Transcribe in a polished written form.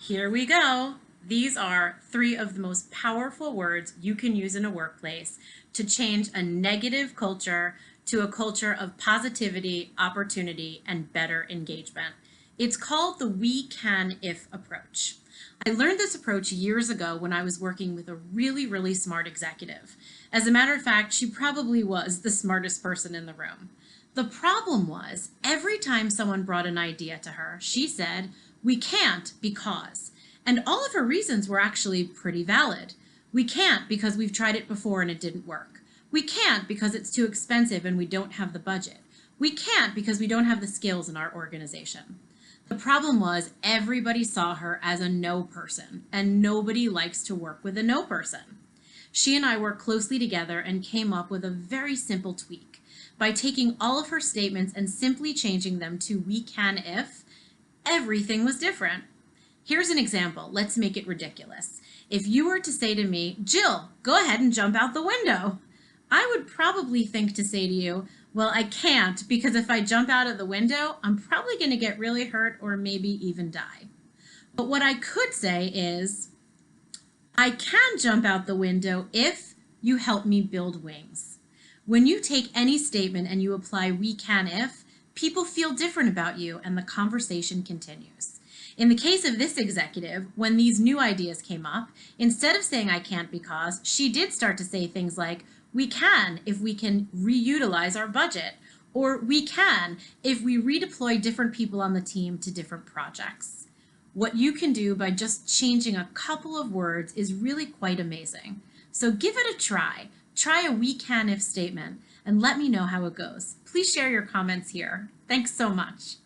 Here we go. These are three of the most powerful words you can use in a workplace to change a negative culture to a culture of positivity, opportunity, and better engagement. It's called the we can if approach. I learned this approach years ago when I was working with a really smart executive. As a matter of fact, she probably was the smartest person in the room. The problem was every time someone brought an idea to her, she said, "We can't because." And all of her reasons were actually pretty valid. We can't because we've tried it before and it didn't work. We can't because it's too expensive and we don't have the budget. We can't because we don't have the skills in our organization. The problem was everybody saw her as a no person, and nobody likes to work with a no person. She and I worked closely together and came up with a very simple tweak. By taking all of her statements and simply changing them to we can if, everything was different. Here's an example. Let's make it ridiculous. If you were to say to me, "Jill, go ahead and jump out the window," I would probably think to say to you, "Well, I can't because if I jump out of the window, I'm probably going to get really hurt or maybe even die." But what I could say is, "I can jump out the window if you help me build wings." When you take any statement and you apply we can if, people feel different about you and the conversation continues. In the case of this executive, when these new ideas came up, instead of saying "I can't because," she did start to say things like, "We can if we can reutilize our budget," or "We can if we redeploy different people on the team to different projects." What you can do by just changing a couple of words is really quite amazing. So give it a try. Try a we can if statement and let me know how it goes. Please share your comments here. Thanks so much.